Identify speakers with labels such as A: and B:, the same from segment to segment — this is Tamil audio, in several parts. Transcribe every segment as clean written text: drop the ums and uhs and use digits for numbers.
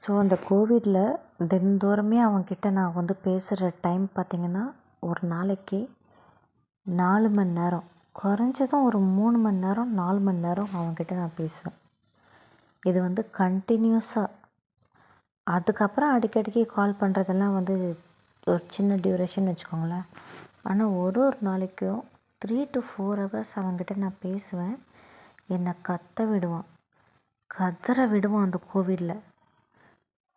A: ஸோ அந்த கோவிட்ல தினந்தோறுமே அவன்கிட்ட நான் வந்து பேசுகிற டைம் பார்த்திங்கன்னா, ஒரு நாளைக்கு 4 மணி நேரம். குறைஞ்சதும் ஒரு 3 மணி நேரம், 4 மணி நேரம் அவன்கிட்ட நான் பேசுவேன். இது வந்து கண்டினியூஸாக. அதுக்கப்புறம் அடிக்கடிக்கு கால் பண்ணுறதெல்லாம் வந்து ஒரு சின்ன டியூரேஷன் வச்சுக்கோங்களேன். ஆனால் ஒரு நாளைக்கும் 3 to 4 ஹவர்ஸ் அவன்கிட்ட நான் பேசுவேன். என்னை கத்த விடுவான், கதற விடுவான் அந்த கோவிட்ல.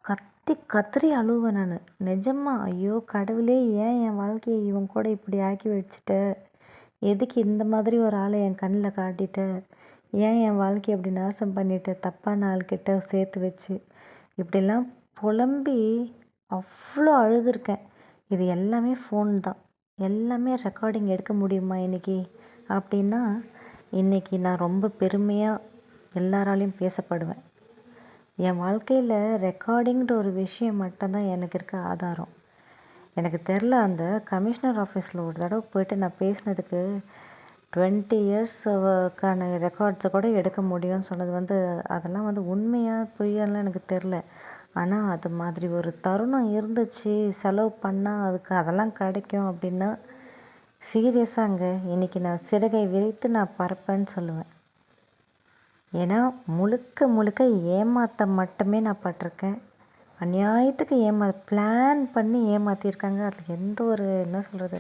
A: கத்தி கதறி அழுவேன் நான். நிஜமா, ஐயோ கடவுளே, ஏன் என் வாழ்க்கையை இவன் கூட இப்படி ஆக்கி வச்சுட்ட? எதுக்கு இந்த மாதிரி ஒரு ஆளை என் கண்ணில் காட்டிட்ட? ஏன் என் வாழ்க்கையை அப்படி நாசம் பண்ணிட்ட? தப்பான ஆள்கிட்ட சேர்த்து வச்சு இப்படிலாம் புலம்பி அவ்வளோ அழுதுருக்கேன். இது எல்லாமே ஃபோன் தான். எல்லாமே ரெக்கார்டிங் எடுக்க முடியுமா இன்றைக்கி அப்படின்னா, இன்றைக்கி நான் ரொம்ப பெருமையாக எல்லாராலையும் பேசப்படுவேன். என் வாழ்க்கையில் ரெக்கார்டிங்கிற ஒரு விஷயம் மட்டும்தான் எனக்கு இருக்க ஆதாரம். எனக்கு தெரில, அந்த கமிஷனர் ஆஃபீஸில் ஒரு தடவை போய்ட்டு நான் பேசினதுக்கு 20 இயர்ஸுக்கான ரெக்கார்ட்ஸை கூட எடுக்க முடியும்னு சொன்னது வந்து, அதெல்லாம் வந்து உண்மையாக பொய்யாலாம் எனக்கு தெரில. ஆனால் அது மாதிரி ஒரு தருணம் இருந்துச்சு. செலவு பண்ணால் அதுக்கு அதெல்லாம் கிடைக்கும் அப்படின்னா, சீரியஸாங்க இன்றைக்கி நான் சிறகை விரித்து நான் பறப்பேன்னு சொல்லுவேன். ஏன்னா முழுக்க முழுக்க ஏமாற்ற மட்டுமே நான் பட்டிருக்கேன். அநியாயத்துக்கு பிளான் பண்ணி ஏமாற்றிருக்காங்க. அதில் எந்த ஒரு என்ன சொல்கிறது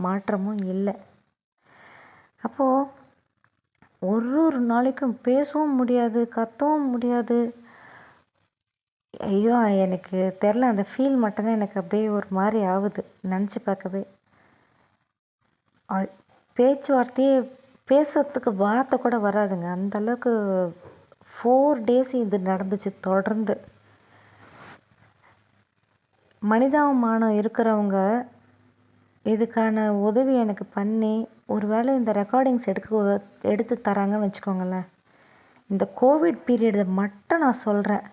A: மாற்றமும் இல்லை. அப்போது ஒரு நாளைக்கும் பேசவும் முடியாது, கத்தவும் முடியாது. ஐயோ எனக்கு தெரில, அந்த ஃபீல் மட்டும்தான் எனக்கு அப்படியே ஒரு மாதிரி ஆகுது நினச்சி பார்க்கவே. பேச்சுவார்த்தையே பேசுறதுக்கு வார்த்தை கூட வராதுங்க. அந்தளவுக்கு 4 days இது நடந்துச்சு தொடர்ந்து. மனிதாபிமானம் இருக்கிறவங்க இதுக்கான உதவி எனக்கு பண்ணி, ஒரு வேளை இந்த ரெக்கார்டிங்ஸ் எடுத்து தராங்கன்னு வச்சுக்கோங்களேன். இந்த கோவிட் பீரியடை மட்டும் நான் சொல்கிறேன்.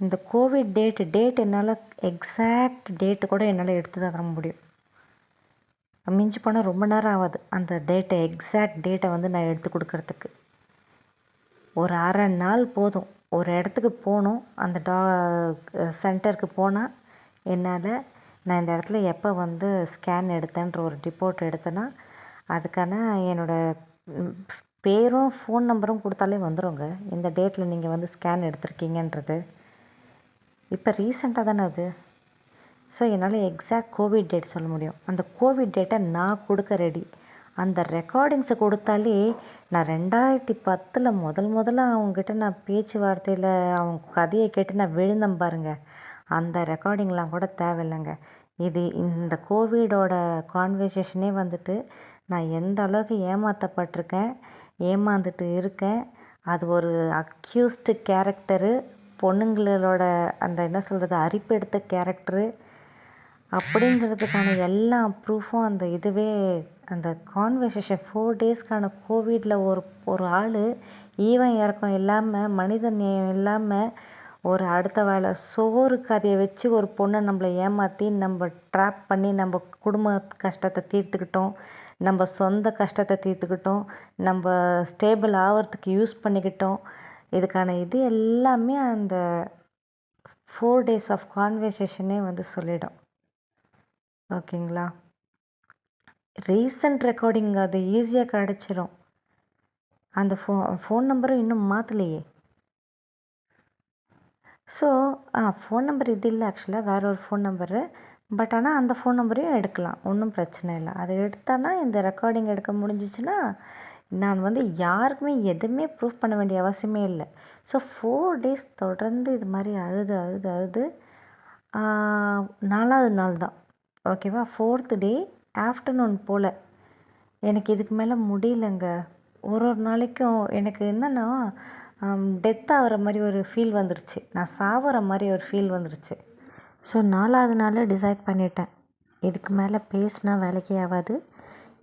A: இந்த கோவிட் டேட் என்னால் எக்ஸாக்ட் டேட்டு கூட என்னால் எடுத்து தர முடியும். மிஞ்சி போனால் ரொம்ப நேரம் ஆகாது அந்த எக்ஸாக்ட் டேட்டை வந்து நான் எடுத்து கொடுக்கறதுக்கு. ஒரு அரை நாள் போதும். ஒரு இடத்துக்கு போகணும், அந்த சென்டருக்கு போனால் என்னால் நான் இந்த இடத்துல எப்போ வந்து ஸ்கேன் எடுத்தேன்ற ஒரு ரிப்போர்ட் எடுத்தேன்னா, அதுக்கான என்னோடய பேரும் ஃபோன் நம்பரும் கொடுத்தாலே வந்துடுங்க. இந்த டேட்டில் நீங்கள் வந்து ஸ்கேன் எடுத்திருக்கீங்கன்றது. இப்போ ரீசெண்டாக தானே அது. ஸோ என்னால் எக்ஸாக்ட் கோவிட் டேட் சொல்ல முடியும். அந்த கோவிட் டேட்டை நான் கொடுக்க ரெடி. அந்த ரெக்கார்டிங்ஸை கொடுத்தாலே, நான் 2010 முதல்ல அவங்கக்கிட்ட நான் பேச்சுவார்த்தையில் அவங்க கதையை கேட்டு நான் விழுந்தேன் பாருங்க. அந்த ரெக்கார்டிங்லாம் கூட தேவையில்லைங்க. இது இந்த கோவிடோட கான்வர்சேஷனே வந்துட்டு நான் எந்த அளவுக்கு ஏமாற்றப்பட்டிருக்கேன், ஏமாந்துட்டு இருக்கேன். அது ஒரு அக்யூஸ்டு கேரக்டரு, பொண்ணுங்களோட அந்த என்ன சொல்கிறது அரிப்பெடுத்த கேரக்டரு அப்படிங்கிறதுக்கான எல்லா ப்ரூஃபும் அந்த இதுவே அந்த கான்வர்சேஷன் 4 daysக்கான கோவிடில் ஒரு ஆள் ஈவன் இறக்கம் இல்லாமல், மனித நேயம் இல்லாமல், ஒரு அடுத்த வேளை சோறு கதையை வச்சு ஒரு பொண்ணை நம்மளை ஏமாற்றி நம்ம ட்ராப் பண்ணி நம்ம குடும்ப கஷ்டத்தை தீர்த்துக்கிட்டோம், நம்ம சொந்த கஷ்டத்தை தீர்த்துக்கிட்டோம், நம்ம ஸ்டேபிள் ஆகிறதுக்கு யூஸ் பண்ணிக்கிட்டோம். இதுக்கான இது எல்லாமே அந்த 4 days ஆஃப் கான்வர்சேஷனே வந்து சொல்லிடும். ஓகேங்களா? ரீசன்ட் ரெக்கார்டிங் அது ஈஸியாக கிடச்சிரும். அந்த ஃபோன் நம்பரும் இன்னும் மாற்றலையே. ஸோ ஃபோன் நம்பர் இது இல்லை, ஆக்சுவலாக வேற ஒரு ஃபோன் நம்பரு. பட் ஆனால் அந்த ஃபோன் நம்பரையும் எடுக்கலாம், ஒன்றும் பிரச்சனை இல்லை. அதை எடுத்தானா இந்த ரெக்கார்டிங் எடுக்க முடிஞ்சிச்சுன்னா, நான் வந்து யாருக்குமே எதுவுமே ப்ரூஃப் பண்ண வேண்டிய அவசியமே இல்லை. ஸோ 4 days தொடர்ந்து இது மாதிரி அழுது அழுது அழுது 4வது நாள் தான் ஓகேவா, 4th day ஆஃப்டர்நூன் போல் எனக்கு இதுக்கு மேலே முடியலங்க. ஒரு நாளைக்கும் எனக்கு என்னென்னா டெத் ஆகிற மாதிரி ஒரு ஃபீல் வந்துருச்சு. நான் சாகிற மாதிரி ஒரு ஃபீல் வந்துருச்சு. ஸோ 4வது நாள் டிசைட் பண்ணிட்டேன், இதுக்கு மேலே பேசினா வேலைக்கே ஆகாது.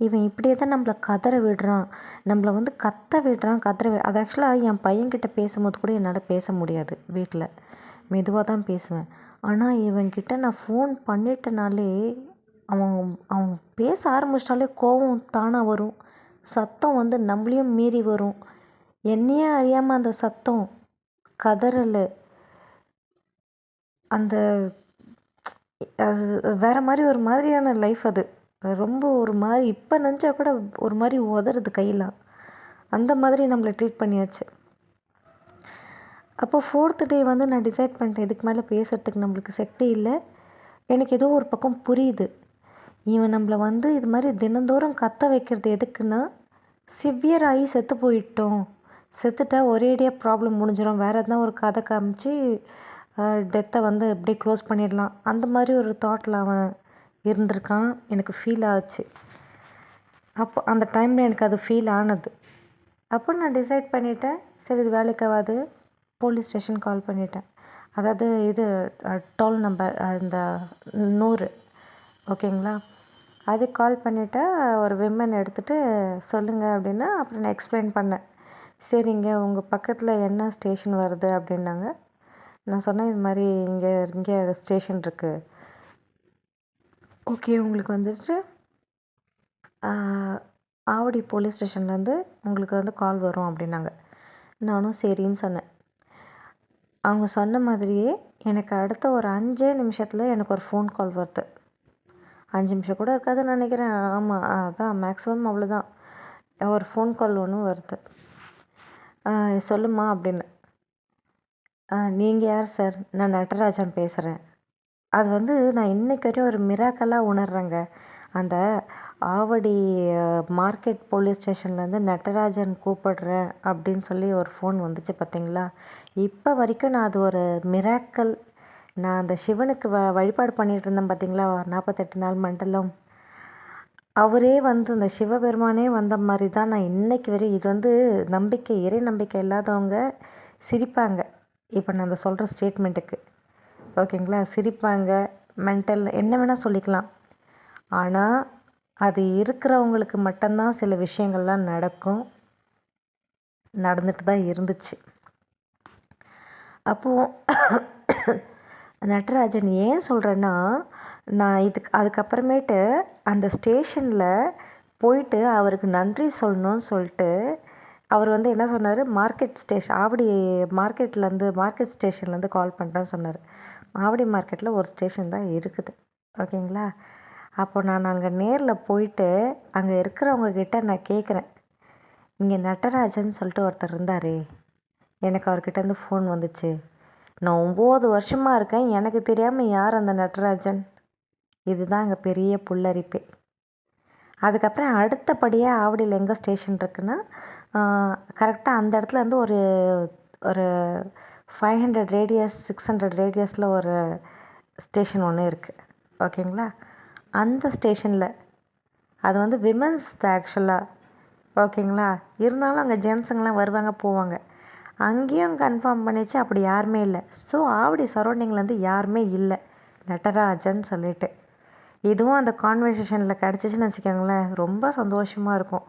A: இவன் இப்படியே தான் நம்மளை கதற விடுறான், நம்மளை வந்து கத்த விடுறான், அது ஆக்சுவலாக என் பையன்கிட்ட பேசும்போது கூட என்னால் பேச முடியாது. வீட்டில் மெதுவாக தான் பேசுவேன். ஆனால் இவன்கிட்ட நான் ஃபோன் பண்ணிட்டனாலே அவன் அவன் பேச ஆரம்பிச்சிட்டாலே கோவம் தானாக வரும். சத்தம் வந்து நம்மளையும் மீறி வரும். என்னையே அறியாமல் அந்த சத்தம், கதறல், அந்த அது வேறு மாதிரி ஒரு மாதிரியான லைஃப் அது. ரொம்ப ஒரு மாதிரி இப்போ நினச்சா கூட ஒரு மாதிரி உதறுது கையெல்லாம். அந்த மாதிரி நம்மளை ட்ரீட் பண்ணியாச்சு. அப்போ 4th டே வந்து நான் டிசைட் பண்ணிட்டேன், இதுக்கு மேலே பேசுகிறதுக்கு நம்மளுக்கு செட்டே இல்லை. எனக்கு ஏதோ ஒரு பக்கம் புரியுது, இவன் நம்மளை வந்து இது மாதிரி தினந்தோறும் கத்த வைக்கிறது எதுக்குன்னா, சிவியர் ஆகி செத்து போயிட்டோம், செத்துட்டா ஒரேடியாக ப்ராப்ளம் முடிஞ்சிடும், வேறு எதனா ஒரு கதை காமிச்சு டெத்தை வந்து அப்படியே க்ளோஸ் பண்ணிடலாம், அந்த மாதிரி ஒரு தாட்டில் அவன் இருந்திருக்கான். எனக்கு ஃபீல் ஆச்சு. அப்போ அந்த டைமில் எனக்கு அது ஃபீல் ஆனது. அப்போ நான் டிசைட் பண்ணிட்டேன், சரி இது வேலைக்காகாது, போலீஸ் ஸ்டேஷன் கால் பண்ணிட்டேன். அதாவது இது டோல் நம்பர் இந்த 100, ஓகேங்களா, அதுக்கு கால் பண்ணிவிட்டு ஒரு விமன் எடுத்துகிட்டு சொல்லுங்கள் அப்படின்னா, அப்புறம் நான் எக்ஸ்பிளைன் பண்ணேன். சரிங்க, உங்கள் பக்கத்தில் என்ன ஸ்டேஷன் வருது அப்படின்னாங்க. நான் சொன்னேன், இது மாதிரி இங்கே ஸ்டேஷன் இருக்குது. ஓகே, உங்களுக்கு வந்துட்டு ஆவடி போலீஸ் ஸ்டேஷன்லேருந்து உங்களுக்கு வந்து கால் வரும் அப்படின்னாங்க. நானும் சரின்னு சொன்னேன். அவங்க சொன்ன மாதிரியே எனக்கு அடுத்த ஒரு 5 நிமிஷத்தில் எனக்கு ஒரு ஃபோன் கால் வருது. 5 நிமிஷம் கூட இருக்காதுன்னு நினைக்கிறேன். ஆமாம், அதான் மேக்ஸிமம் அவ்வளோதான். ஒரு ஃபோன் கால் ஒன்று வருது. சொல்லுமா அப்படின்னு. நீங்கள் யார் சார்? நான் நடராஜன் பேசுகிறேன். அது வந்து நான் இன்றைக்கு வரையும் ஒரு மிராக்கலாக உணர்றேங்க. அந்த ஆவடி மார்க்கெட் போலீஸ் ஸ்டேஷன்லேருந்து நடராஜன் கூப்பிடுறேன் அப்படின்னு சொல்லி ஒரு ஃபோன் வந்துச்சு பார்த்தீங்களா, இப்போ வரைக்கும் நான் அது ஒரு மிராக்கல். நான் அந்த சிவனுக்கு வழிபாடு பண்ணிகிட்டு இருந்தேன் பார்த்தீங்களா, 48 நாள் மண்டலம், அவரே வந்து அந்த சிவபெருமானே வந்த மாதிரி தான் நான் இன்றைக்கு வரையும். இது வந்து நம்பிக்கை, இறை நம்பிக்கை இல்லாதவங்க சிரிப்பாங்க இப்போ நான் அந்த சொல்கிற ஸ்டேட்மெண்ட்டுக்கு, ஓகேங்களா, சிரிப்பாங்க, மென்டல் என்ன வேணால் சொல்லிக்கலாம். ஆனால் அது இருக்கிறவங்களுக்கு மட்டும்தான் சில விஷயங்கள்லாம் நடக்கும், நடந்துட்டு தான் இருந்துச்சு. அப்போது நடராஜன் ஏன் சொல்கிறேன்னா, நான் அதுக்கப்புறமேட்டு அந்த ஸ்டேஷனில் போயிட்டு அவருக்கு நன்றி சொல்லணும்னு சொல்லிட்டு, அவர் வந்து என்ன சொன்னார், மார்க்கெட் ஸ்டேஷன் ஆவடி மார்க்கெட் ஸ்டேஷன்லேருந்து கால் பண்ணுறேன்னு சொன்னார். ஆவடி மார்க்கெட்டில் ஒரு ஸ்டேஷன் தான் இருக்குது, ஓகேங்களா. அப்போ நான் அங்கே நேரில் போயிட்டு அங்கே இருக்கிறவங்கக்கிட்ட நான் கேட்குறேன், இங்கே நடராஜன் சொல்லிட்டு ஒருத்தர் இருந்தார், எனக்கு அவர்கிட்டேருந்து ஃபோன் வந்துச்சு, நான் 9 வருஷமாக இருக்கேன், எனக்கு தெரியாமல் யார் அந்த நடராஜன்? இதுதான் அங்கே பெரிய புல்லரிப்பே. அதுக்கப்புறம் அடுத்தபடியாக ஆவடியில் எங்கே ஸ்டேஷன் இருக்குன்னா, கரெக்டாக அந்த இடத்துல வந்து ஒரு ஒரு 500 ரேடியஸ் 600 ரேடியஸில் ஒரு ஸ்டேஷன் ஒன்று இருக்குது, ஓகேங்களா. அந்த ஸ்டேஷனில் அது வந்து விமென்ஸ் தான் ஆக்சுவலாக, ஓகேங்களா. இருந்தாலும் அங்கே ஜென்ஸுங்கெலாம் வருவாங்க போவாங்க. அங்கேயும் கன்ஃபார்ம் பண்ணிச்சு, அப்படி யாருமே இல்லை. ஸோ ஆவடி சரௌண்டிங்லேருந்து யாருமே இல்லை நடராஜன் சொல்லிட்டு. இதுவும் அந்த கான்வர்சேஷனில் கிடச்சிச்சின்னு வச்சுக்கோங்களேன், ரொம்ப சந்தோஷமாக இருக்கும்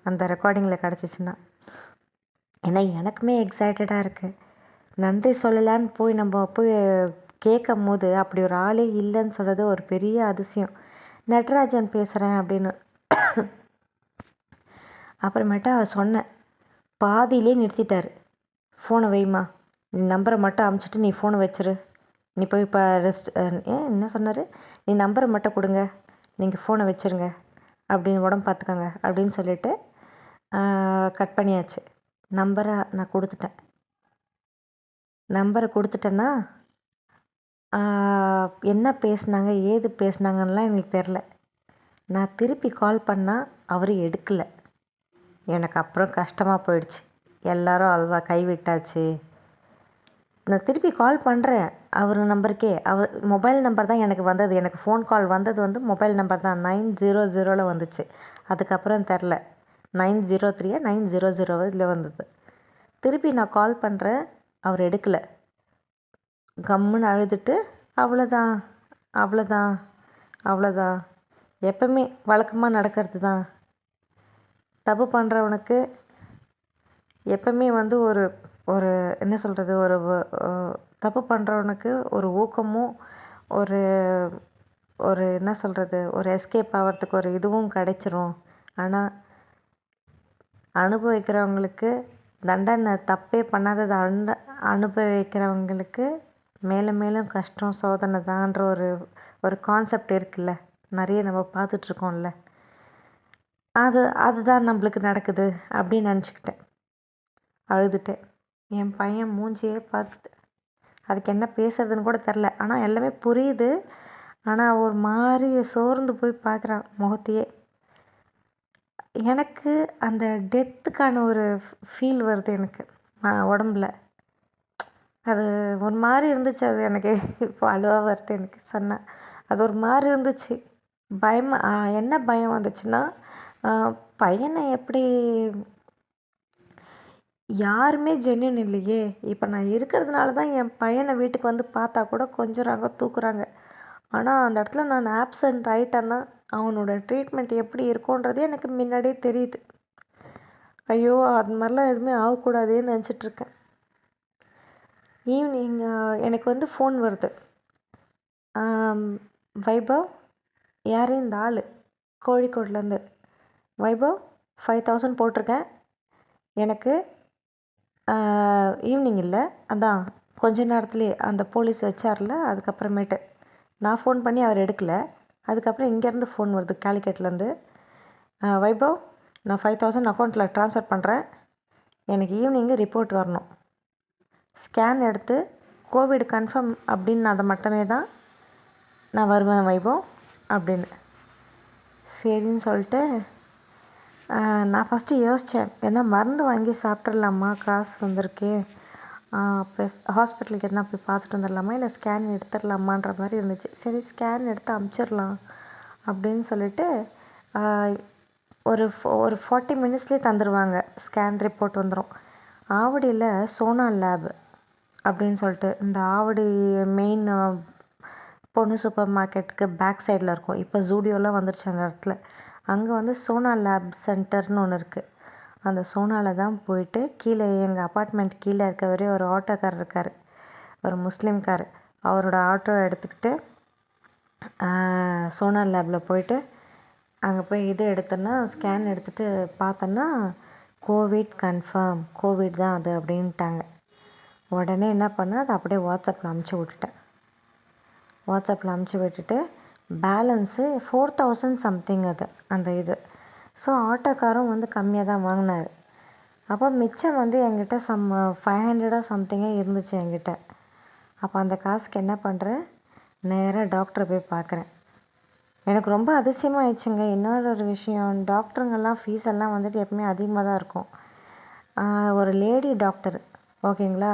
A: அந்த ரெக்கார்டிங்கில் கிடச்சிச்சின்னா. ஏன்னா எனக்குமே எக்ஸைட்டடாக இருக்குது. நன்றி சொல்லலான்னு நம்ம போய் கேட்கும் போது அப்படி ஒரு ஆளே இல்லைன்னு சொல்கிறது ஒரு பெரிய அதிசயம். நடராஜன் பேசுகிறேன் அப்படின்னு. அப்புறமேட்டா சொன்னேன், பாதியிலே நிறுத்திட்டார். ஃபோனை வைமா, நீ நம்பரை மட்டும் அமுச்சிட்டு நீ ஃபோனை வச்சிரு, நீ போய் இப்போ என்ன சொன்னார், நீ நம்பரை மட்டும் கொடுங்க, நீங்கள் ஃபோனை வச்சுருங்க, அப்படின்னு உடம்பு பார்த்துக்கோங்க அப்படின்னு சொல்லிவிட்டு கட் பண்ணியாச்சு. நம்பரை நான் கொடுத்துட்டேன். நம்பரை கொடுத்துட்டேன்னா என்ன பேசுனாங்க ஏது பேசுனாங்கன்னெலாம் எனக்கு தெரில. நான் திருப்பி கால் பண்ணால் அவர் எடுக்கலை. எனக்கு அப்புறம் கஷ்டமாக போயிடுச்சு. எல்லோரும் அதுதான் கைவிட்டாச்சு. நான் திருப்பி கால் பண்ணுறேன் அவர் நம்பருக்கே. அவர் மொபைல் நம்பர் தான் எனக்கு வந்தது. எனக்கு ஃபோன் கால் வந்தது வந்து மொபைல் நம்பர் தான் 900 வந்துச்சு. அதுக்கப்புறம் தெரில 903 900 இதில் வந்தது. திருப்பி நான் கால் பண்ணுறேன், அவர் எடுக்கலை. கம்முன்னு அழுதுட்டு அவ்வளோதான் அவ்வளோதான் அவ்வளோதான், எப்பவுமே வழக்கமாக நடக்கிறது தான். தப்பு பண்ணுறவனுக்கு எப்பவுமே வந்து ஒரு ஒரு என்ன சொல்கிறது, ஒரு தப்பு பண்ணுறவனுக்கு ஒரு ஊக்கமும் ஒரு ஒரு என்ன சொல்கிறது, ஒரு எஸ்கேப் ஆகிறதுக்கு ஒரு இதுவும் கிடைச்சிரும். ஆனால் அனுபவிக்கிறவங்களுக்கு தண்டனை, தப்பே பண்ணாததை அனுபவிக்கிறவங்களுக்கு மேலும் மேலும் கஷ்டம் சோதனை தான்ற ஒரு ஒரு கான்செப்ட் இருக்குல்ல, நிறைய நம்ம பார்த்துட்ருக்கோம்ல, அதுதான் நம்மளுக்கு நடக்குது அப்படின்னு நினச்சிக்கிட்டேன். அழுதுட்டேன். என் பையன் மூஞ்சியே பார்த்து அதுக்கு என்ன பேசுறதுன்னு கூட தெரில. ஆனால் எல்லாமே புரியுது. ஆனால் ஒரு மாதிரி சோர்ந்து போய் பார்க்குறான் முகத்தையே. எனக்கு அந்த டெத்துக்கான ஒரு ஃபீல் வருது எனக்கு உடம்புல. அது ஒரு மாதிரி இருந்துச்சு. அது எனக்கு இப்போ அழுவா வருது எனக்கு சொன்னேன். அது ஒரு மாதிரி இருந்துச்சு. என்ன பயம் வந்துச்சுன்னா, பையனை எப்படி யாருமே ஜென்யூன் இல்லையே. இப்போ நான் இருக்கிறதுனால தான் என் பையனை வீட்டுக்கு வந்து பார்த்தா கூட கொஞ்சுறாங்க, தூக்குறாங்க. ஆனால் அந்த இடத்துல நான் ஆப்சண்ட் ஆகிட்டேன்னா அவனோட ட்ரீட்மெண்ட் எப்படி இருக்கும்ன்றதே எனக்கு முன்னாடியே தெரியுது. ஐயோ, அது மாதிரிலாம் எதுவுமே ஆகக்கூடாதேன்னு நினச்சிட்ருக்கேன். ஈவினிங் எனக்கு வந்து ஃபோன் வருது. வைபவ், யார் இந்த ஆள், கோழிக்கோட்லேருந்து. வைபவ், 5000 போட்டிருக்கேன். எனக்கு ஈவினிங் இல்லை, அதான் கொஞ்ச நேரத்துலேயே அந்த போலீஸ் வச்சார்ல, அதுக்கப்புறமேட்டு நான் ஃபோன் பண்ணி அவர் எடுக்கலை. அதுக்கப்புறம் இங்கேருந்து ஃபோன் வருது கேலிக்கட்லேருந்து. வைபவ், நான் 5000 அக்கௌண்ட்டில் ட்ரான்ஸ்ஃபர் பண்ணுறேன். எனக்கு ஈவினிங்கு ரிப்போர்ட் வரணும். ஸ்கேன் எடுத்து கோவிட் கன்ஃபார்ம் அப்படின்னு அதை மட்டுமே தான் நான் வருவேன் வைபவ் அப்படின்னு. சரின்னு சொல்லிட்டு நான் ஃபஸ்ட்டு யோசித்தேன், எதனா மருந்து வாங்கி சாப்பிட்றலாமா, காசு வந்திருக்கு, ப்ளஸ் ஹாஸ்பிட்டலுக்கு எதனா போய் பார்த்துட்டு வந்துடலாமா, இல்லை ஸ்கேன் எடுத்துடலாமான்ற மாதிரி இருந்துச்சு. சரி, ஸ்கேன் எடுத்து அமுச்சிடலாம் அப்படின்னு சொல்லிட்டு ஒரு 40 மினிட்ஸ்லேயே தந்துடுவாங்க, ஸ்கேன் ரிப்போர்ட் வந்துடும். ஆவடியில் சோனா லேப் அப்படின்னு சொல்லிட்டு, இந்த ஆவடி மெயின் பொண்ணு சூப்பர் மார்க்கெட்டுக்கு பேக் சைடில் இருக்கும். இப்போ ஜூடியோலாம் வந்துருச்சு அந்த இடத்துல. அங்கே வந்து சோனா லேப் சென்டர்னு ஒன்று இருக்குது. அந்த சோனாவில் தான் போயிட்டு கீழே எங்கள் அப்பார்ட்மெண்ட் கீழே இருக்கவரே ஒரு ஆட்டோக்கார் இருக்கார், ஒரு முஸ்லீம்கார். அவரோட ஆட்டோ எடுத்துக்கிட்டு சோனா லேபில் போயிட்டு அங்கே போய் இது எடுத்தோன்னா, ஸ்கேன் எடுத்துகிட்டு பார்த்தோன்னா கோவிட் கன்ஃபார்ம், கோவிட் தான் அது அப்படின்ட்டாங்க. உடனே என்ன பண்ணேன், அதை அப்படியே வாட்ஸ்அப்பில் அமுச்சு விட்டுட்டேன். வாட்ஸ்அப்பில் அமுச்சு விட்டுட்டு பேலன்ஸு 4000 சம்திங் அது அந்த இது. ஸோ ஆட்டோக்காரும் வந்து கம்மியாக தான் வாங்கினார். அப்போ மிச்சம் வந்து என்கிட்ட 500 சம்திங்கே இருந்துச்சு என்கிட்ட. அப்போ அந்த காசுக்கு என்ன பண்ணுறேன், நேராக டாக்டரை போய் பார்க்குறேன். எனக்கு ரொம்ப அதிசயமாக ஆயிடுச்சுங்க. இன்னொரு விஷயம், டாக்டருங்கெல்லாம் ஃபீஸ் எல்லாம் வந்துட்டு எப்பவுமே அதிகமாக தான் இருக்கும். ஒரு லேடி டாக்டர், ஓகேங்களா,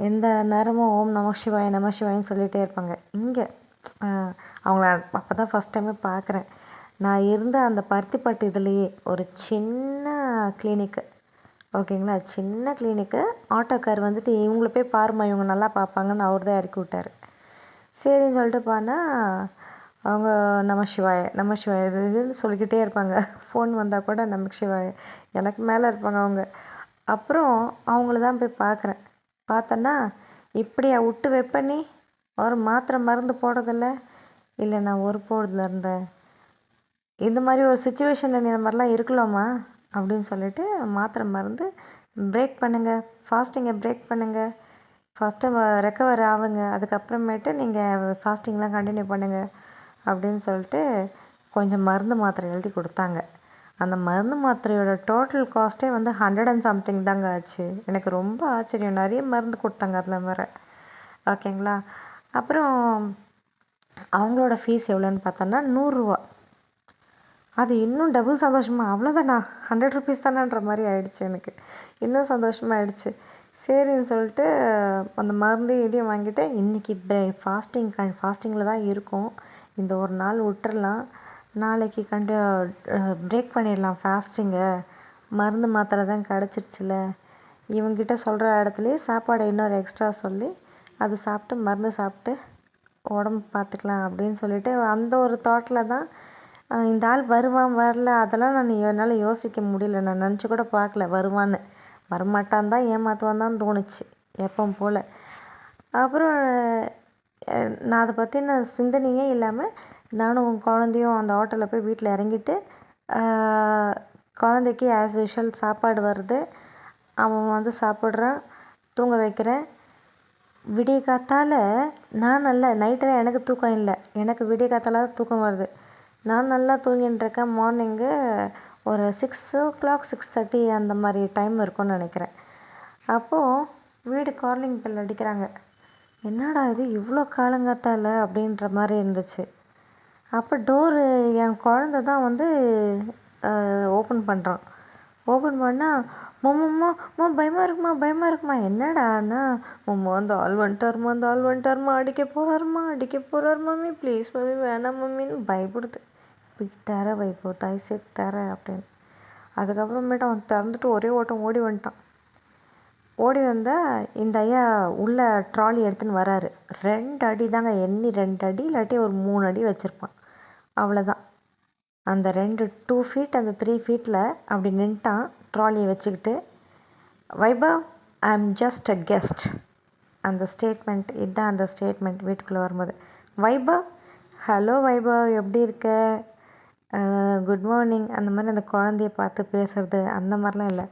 A: எந்த நேரமும் ஓம் நம சிவாய நம சிவாயின்னு சொல்லிகிட்டே இருப்பாங்க. இங்கே அவங்கள அப்போ தான் ஃபஸ்ட் டைமே பார்க்குறேன். நான் இருந்த அந்த பருத்திப்பட்டு இதுலேயே ஒரு சின்ன கிளினிக்கு, ஓகேங்களா, சின்ன கிளினிக்கு. ஆட்டோக்கார் வந்துட்டு இவங்கள போய் பாருமா, இவங்க நல்லா பார்ப்பாங்கன்னு அவர் தான் இறக்கி விட்டார். சரின்னு சொல்லிட்டு போனால் அவங்க நம சிவாய நம சிவாய இதுன்னு சொல்லிக்கிட்டே இருப்பாங்க. ஃபோன் வந்தால் கூட நம சிவாய, எனக்கு மேலே இருப்பாங்க அவங்க. அப்புறம் அவங்கள தான் போய் பார்க்குறேன். பார்த்தோன்னா, இப்படியா விட்டு வைப்ப நீ, ஒரு மாத்திரை மருந்து போடுறதில்ல, இல்லை நான் ஒரு போடுறதுல இருந்தேன், இந்த மாதிரி ஒரு சுச்சுவேஷனில் நீ இந்த மாதிரிலாம் இருக்கலாமா அப்படின்னு சொல்லிட்டு, மாத்திரை மருந்து பிரேக் பண்ணுங்கள், ஃபாஸ்டிங்கை பிரேக் பண்ணுங்கள், ஃபஸ்ட்டு ரெக்கவர் ஆகுங்க, அதுக்கப்புறமேட்டு நீங்கள் ஃபாஸ்டிங்லாம் கண்டினியூ பண்ணுங்கள் அப்படின்னு சொல்லிட்டு கொஞ்சம் மருந்து மாத்திரை எழுதி கொடுத்தாங்க. அந்த மருந்து மாத்திரையோட டோட்டல் காஸ்ட்டே வந்து 100 and something தாங்க ஆச்சு. எனக்கு ரொம்ப ஆச்சரியம், நிறைய மருந்து கொடுத்தாங்க அதில் வேறு, ஓகேங்களா. அப்புறம் அவங்களோட ஃபீஸ் எவ்வளோன்னு பார்த்தோன்னா 100 ரூபா. அது இன்னும் டபுள் சந்தோஷமாக, அவ்வளோதானா 100 ருபீஸ் தானேன்ற மாதிரி ஆயிடுச்சு எனக்கு. இன்னும் சந்தோஷமாக ஆயிடுச்சு. சரின்னு சொல்லிட்டு அந்த மருந்து இதையும் வாங்கிட்டு, இன்றைக்கி ஃபாஸ்டிங்கில் தான் இருக்கும், இந்த ஒரு நாள் விட்டுறலாம், நாளைக்கு பிரேக் பண்ணிடலாம் ஃபாஸ்டிங்கை, மருந்து மாத்திரை தான் கிடச்சிருச்சுல, இவங்ககிட்ட சொல்கிற இடத்துலையே சாப்பாடு இன்னொரு எக்ஸ்ட்ரா சொல்லி அது சாப்பிட்டு மருந்து சாப்பிட்டு உடம்பு பார்த்துக்கலாம் அப்படின்னு சொல்லிட்டு அந்த ஒரு தாட்டில் தான் இந்த ஆள் வருவான் வரல அதெல்லாம் என்னால் யோசிக்க முடியல. நான் நினச்சி கூட பார்க்கல வருவான்னு. வரமாட்டான் தான், ஏமாற்றுவான் தான் தோணுச்சு எப்பவும் போல். அப்புறம் நான் அதை பற்றின சிந்தனையே இல்லாமல் நானும் குழந்தையும் அந்த ஹோட்டலில் போய் வீட்டில் இறங்கிட்டு, குழந்தைக்கு ஆஸ் யூஷுவல் சாப்பாடு வருது, அவன் வந்து சாப்பிட்றான், தூங்க வைக்கிறேன். விடிய காத்தால நான் நல்லா நைட்டில் எனக்கு தூக்கம் இல்லை, எனக்கு விடிய காத்தால தான் தூக்கம் வருது. நான் நல்லா தூங்கின்னு இருக்கேன். மார்னிங்கு ஒரு 6 o'clock 6:30 அந்த மாதிரி டைம் இருக்கும்னு நினைக்கிறேன். அப்போது வீடு காலிங் பெல் அடிக்கிறாங்க. என்னடா இது இவ்வளோ காலங்காத்தால அப்படின்ற மாதிரி இருந்துச்சு. அப்போ டோரு என் குழந்த தான் வந்து ஓப்பன் பண்ணுறான். ஓப்பன் பண்ணால் மம்மா பயமாக இருக்குமா. என்னடாண்ணா, மம்மா அந்த ஆள் வந்துட்டாருமா அடிக்க போகிறார் மம்மி, ப்ளீஸ் மம்மி வேணாம் மம்மின்னு பயப்படுது. தர வைப்போ தாய் சேர்த்து தர அப்படின்னு. அதுக்கப்புறமேட்டு அவன் திறந்துட்டு ஒரே ஓட்டம் ஓடி வந்துட்டான். ஓடி வந்தால் இந்த ஐயா உள்ள ட்ராலி எடுத்துன்னு வராரு. 2 அடி தாங்க, எண்ணி 2 அடி இல்லாட்டி ஒரு 3 அடி வச்சுருப்பான், அவ்வளோதான். அந்த 2 feet அந்த 3 feetல அப்படி நின்ட்டான் ட்ராலியை வச்சுக்கிட்டு. Vaibhav, I am just a guest. அந்த ஸ்டேட்மெண்ட் இதுதான். அந்த ஸ்டேட்மெண்ட் வீட்டுக்குள்ளே வரும்போது, வைபவ், ஹலோ வைபவ் எப்படி இருக்க, குட் மார்னிங், அந்த மாதிரி அந்த குழந்தைய பார்த்து பேசுறது அந்த மாதிரிலாம் இல்லை.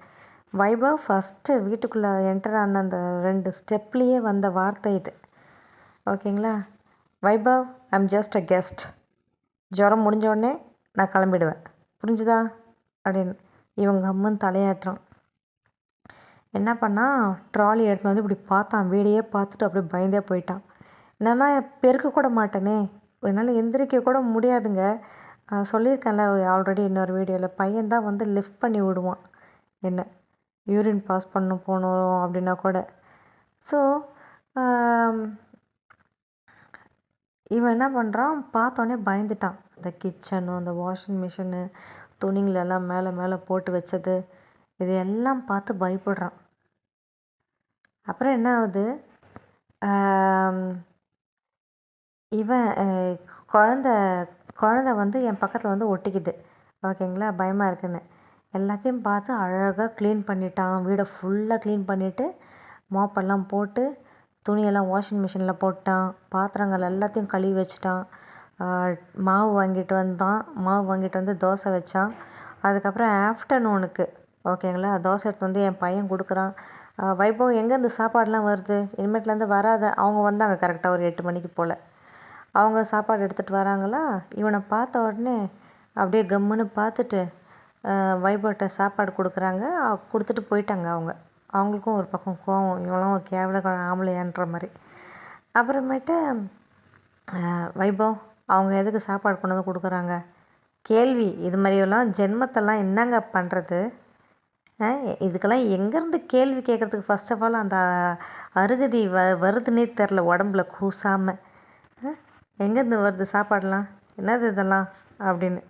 A: வைபவ் ஃபஸ்ட்டு வீட்டுக்குள்ளே என்டர் ஆன அந்த 2 ஸ்டெப்லேயே வந்த வார்த்தை இது. ஓகேங்களா? Vaibhav, I am just a guest. ஜுரம் முடிஞ்ச உடனே நான் கிளம்பிடுவேன், புரிஞ்சுதா அப்படின்னு. இவங்க அம்மன் தலையாட்டுறான். என்ன பண்ணால் ட்ராலி எடுத்து வந்து இப்படி பார்த்தான். வீடையே பார்த்துட்டு அப்படியே பயந்தே போயிட்டான். என்னன்னா பெருக்க கூட மாட்டேனே, என்னால் எந்திரிக்க கூட முடியாதுங்க. சொல்லியிருக்கேன்ல ஆல்ரெடி இன்னொரு வீடியோவில், பையன்தான் வந்து லிஃப்ட் பண்ணி விடுவான் என்ன, யூரின் பாஸ் போகணும் அப்படின்னா கூட. ஸோ இவன் என்ன பண்ணுறான், பார்த்தோன்னே பயந்துட்டான். அந்த கிச்சனு, அந்த வாஷிங் மிஷினு, துணிங்களெல்லாம் மேலே மேலே போட்டு வச்சது, இது எல்லாம் பார்த்து பயப்படுறான். அப்புறம் என்ன ஆகுது, இவன் குழந்த வந்து என் பக்கத்தில் வந்து ஒட்டிக்குது. ஓகேங்களா? பயமாக இருக்குன்னு எல்லாத்தையும் பார்த்து அழகாக க்ளீன் பண்ணிட்டான். வீடை ஃபுல்லாக க்ளீன் பண்ணிவிட்டு மாப்பெல்லாம் போட்டு துணியெல்லாம் வாஷிங் மிஷினில் போட்டான். பாத்திரங்கள் எல்லாத்தையும் கழுவி வச்சுட்டான். மாவு வாங்கிட்டு வந்து தோசை வச்சான். அதுக்கப்புறம் ஆஃப்டர்நூனுக்கு ஓகேங்களா, தோசை எடுத்து வந்து என் பையன் கொடுக்குறான். வைபவ், எங்கேருந்து சாப்பாடெலாம் வருது, இனிமேட்லேருந்து வராத. அவங்க வந்தாங்க கரெக்டாக ஒரு 8 மணிக்கு போல். அவங்க சாப்பாடு எடுத்துகிட்டு வராங்களா, இவனை பார்த்த உடனே அப்படியே கம்முன்னு பார்த்துட்டு வைபவ்கிட்ட சாப்பாடு கொடுக்குறாங்க. கொடுத்துட்டு போயிட்டாங்க அவங்க. அவங்களுக்கும் ஒரு பக்கம் கோவம், இவங்களாம் ஒரு கேவல ஆம்பளையான்ற மாதிரி. அப்புறமேட்டு வைபவ், அவங்க எதுக்கு சாப்பாடு கொண்டு வந்து கொடுக்குறாங்க, கேள்வி. இது மாதிரியெல்லாம் ஜென்மத்தெல்லாம் என்னங்க பண்ணுறது, இதுக்கெல்லாம் எங்கேருந்து கேள்வி கேட்குறதுக்கு ஃபர்ஸ்ட் ஆஃப் ஆல் அந்த அருகதி வருதுன்னே தெரில உடம்புல கூசாமல். எங்கேருந்து வருது சாப்பாடெலாம், என்னது இதெல்லாம் அப்படின்னு.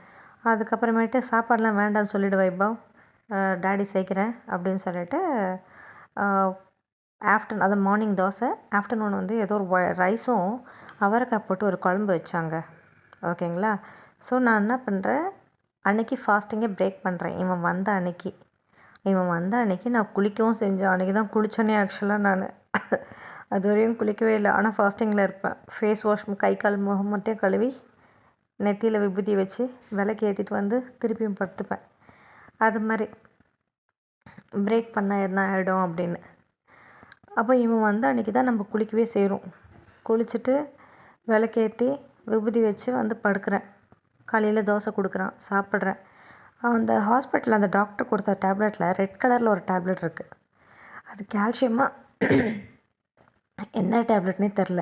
A: அதுக்கப்புறமேட்டு சாப்பாடெலாம் வேண்டாம்னு சொல்லிவிடு வைபவ், டாடி சேர்க்குறேன் அப்படின்னு சொல்லிட்டு அது மார்னிங் தோசை, ஆஃப்டர்நூன் வந்து ஏதோ ஒரு ரைஸும் அவரைக்காய் போட்டு ஒரு குழம்பு வச்சாங்க. ஓகேங்களா? ஸோ நான் என்ன பண்ணுறேன், அன்றைக்கி ஃபாஸ்டிங்கே பிரேக் பண்ணுறேன். இவன் வந்த அன்றைக்கி நான் குளிக்கவும் செஞ்சேன். அன்றைக்கி தான் குளித்தோன்னே ஆக்சுவலாக நான் அது வரையும் குளிக்கவே இல்லை, ஆனால் ஃபாஸ்டிங்கில் இருப்பேன். ஃபேஸ் வாஷ், கை கால் முகம் மட்டும் கழுவி நெத்தியில் விபூதி வச்சு விளக்கு ஏற்றிட்டு வந்து திருப்பியும் படுத்துப்பேன். அது மாதிரி பிரேக் பண்ணால் என்ன ஆகிடும் அப்படின்னு. அப்போ இவன் வந்து அன்றைக்கி தான் நம்ம குளிக்கவே செய்கிறோம். குளிச்சுட்டு விளக்கேற்றி விபூதி வச்சு வந்து படுக்கிறேன். காலையில் தோசை கொடுக்குறான், சாப்பிட்றேன். அந்த ஹாஸ்பிட்டலில் அந்த டாக்டர் கொடுத்த டேப்லெட்டில் ரெட் கலரில் ஒரு டேப்லெட் இருக்குது. அது கால்சியமாக என்ன டேப்லெட்னே தெரில.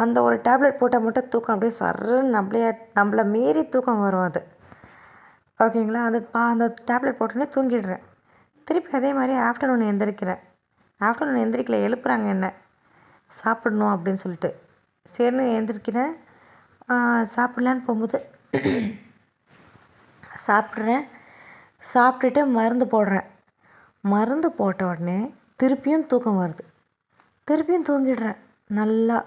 A: அந்த ஒரு டேப்லெட் போட்டால் மட்டும் தூக்கம் அப்படியே சர்ன்னு நம்மளை மீறி தூக்கம் வரும் அது. ஓகேங்களா? அந்த டேப்லெட் போட்டோன்னே தூங்கிடுறேன். திருப்பி அதே மாதிரி ஆஃப்டர்நூன் எந்திரிக்கிறேன். ஆஃப்டர்நூன் எந்திரிக்கல, எழுப்புறாங்க என்ன சாப்பிடணும் அப்படின்னு சொல்லிட்டு. சரின்னு எந்திரிக்கிறேன். சாப்பிட்லான்னு போகும்போது சாப்பிட்றேன். சாப்பிட்டுட்டு மருந்து போடுறேன். மருந்து போட்ட உடனே திருப்பியும் தூக்கம் வருது. திருப்பியும் தூங்கிடுறேன் நல்லா.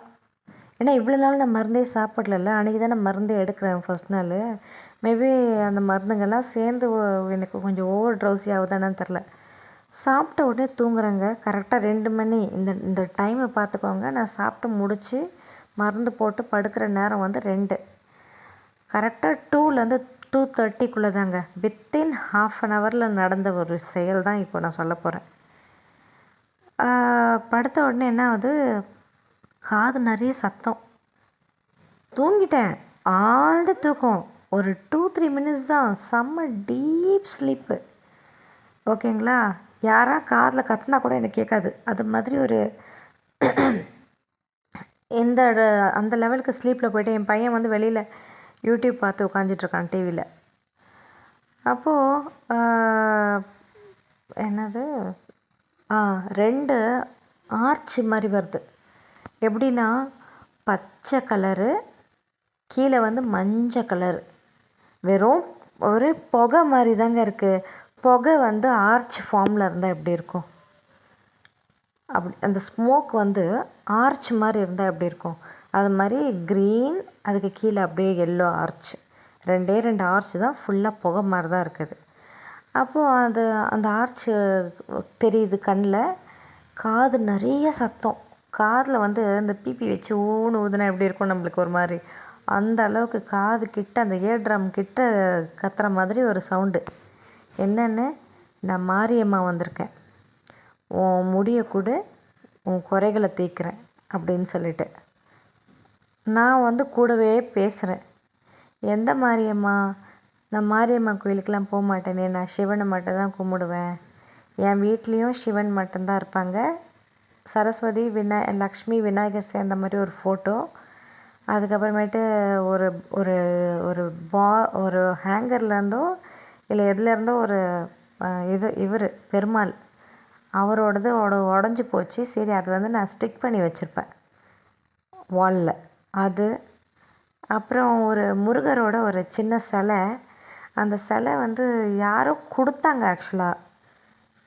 A: ஏன்னா இவ்வளோ நாள் நான் மருந்தே சாப்பிடல, அன்றைக்கி தான் நான் மருந்தே எடுக்கிறேன் ஃபஸ்ட் நாள். மேபி அந்த மருந்துங்கள்லாம் சேர்ந்து எனக்கு கொஞ்சம் ஓவர் ட்ரௌசி ஆகுதானு தெரில. சாப்பிட்ட உடனே தூங்குறேங்க. கரெக்டாக 2 மணி. இந்த டைமை பார்த்துக்கோங்க. நான் சாப்பிட்டு முடித்து மருந்து போட்டு படுக்கிற நேரம் வந்து 2. கரெக்டாக 2லேருந்து 2:30 தாங்க. வித்தின் ½ an hour நடந்த ஒரு செயல் தான் இப்போ நான் சொல்ல போகிறேன். படுத்த உடனே என்ன ஆகுது, காது நிறைய சத்தம். தூங்கிட்டேன். ஆழ்ந்த தூக்கம். ஒரு 2-3 மினிட்ஸ் தான். செம்ம டீப் ஸ்லீப்பு. ஓகேங்களா. யாரா காதில் கத்துனா கூட எனக்கு கேட்காது. அது மாதிரி ஒரு எந்த அந்த லெவலுக்கு ஸ்லீப்பில் போய்ட்டு என் பையன் வந்து வெளியில் யூடியூப் பார்த்து உட்காந்துட்ருக்கான் டிவியில். அப்போது என்னது 2 ஆர்ச் மாதிரி வருது. எப்படின்னா பச்சை கலரு, கீழே வந்து மஞ்சள் கலரு, வெறும் ஒரு புகை மாதிரி தாங்க இருக்குது. புகை வந்து ஆர்ச் ஃபார்மில் இருந்தால் எப்படி இருக்கும், அப்படி அந்த ஸ்மோக் வந்து ஆர்ச் மாதிரி இருந்தால் எப்படி இருக்கும், அது மாதிரி க்ரீன், அதுக்கு கீழே அப்படியே எல்லோ ஆர்ச், 2 ஆர்ச் தான் ஃபுல்லாக புகை மாதிரி தான் இருக்குது. அப்போது அந்த ஆர்ச் தெரியுது கண்ணில். காது நிறைய சத்தம். காதில் வந்து இந்த பிபி வச்சு ஊதுனா எப்படி இருக்கும் நம்மளுக்கு ஒரு மாதிரி, அந்த அளவுக்கு காது கிட்ட அந்த இயர் ட்ரம் கிட்ட கத்துற மாதிரி ஒரு சவுண்டு. என்னென்னு, நான் மாரியம்மா வந்திருக்கேன், உன் முடியை கொடு, உன் குறைகளை தீர்க்குறேன் அப்படின்னு சொல்லிட்டு. நான் வந்து கூடவே பேசுகிறேன். எந்த மாரியம்மா? நான் மாரியம்மா கோயிலுக்கெலாம் போக மாட்டேனே, நான் சிவனை மட்டும் தான் கும்பிடுவேன். என் வீட்லேயும் சிவன் மட்டும்தான் இருப்பாங்க. சரஸ்வதி, லக்ஷ்மி, விநாயகர் சேர்ந்த மாதிரி ஒரு ஃபோட்டோ. அதுக்கப்புறமேட்டு ஒரு ஒரு ஒரு ஒரு ஹேங்கர்லேருந்தோ இல்லை எதுலேருந்தோ ஒரு இவர் பெருமாள் அவரோடது உடஞ்சி போச்சு. சரி, அது வந்து நான் ஸ்டிக் பண்ணி வச்சுருப்பேன் வாலில். அது அப்புறம் ஒரு முருகரோட ஒரு சின்ன சிலை. அந்த சிலை வந்து யாரோ கொடுத்தாங்க ஆக்சுவலாக.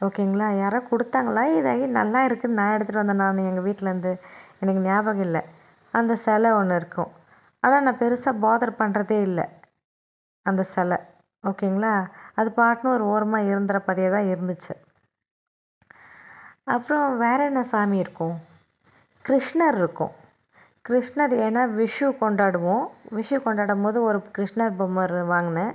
A: ஓகேங்களா. யாரோ கொடுத்தாங்களா, இதாகி நல்லா இருக்குதுன்னு நான் எடுத்துகிட்டு வந்தேன். நான் எங்கள் வீட்டிலேருந்து, எனக்கு ஞாபகம் இல்லை. அந்த சிலை ஒன்று இருக்கும். ஆனால் நான் பெருசாக பாதர் பண்ணுறதே இல்லை அந்த சிலை. ஓகேங்களா. அது பாட்டுன்னு ஒரு ஓரமாக இருந்துறப்படியே தான் இருந்துச்சு. அப்புறம் வேறு என்ன சாமி இருக்கும், கிருஷ்ணர் இருக்கும். கிருஷ்ணர் ஏன்னா விஷு கொண்டாடுவோம். விஷு கொண்டாடும் போது ஒரு கிருஷ்ணர் பொம்மை வாங்கினேன்.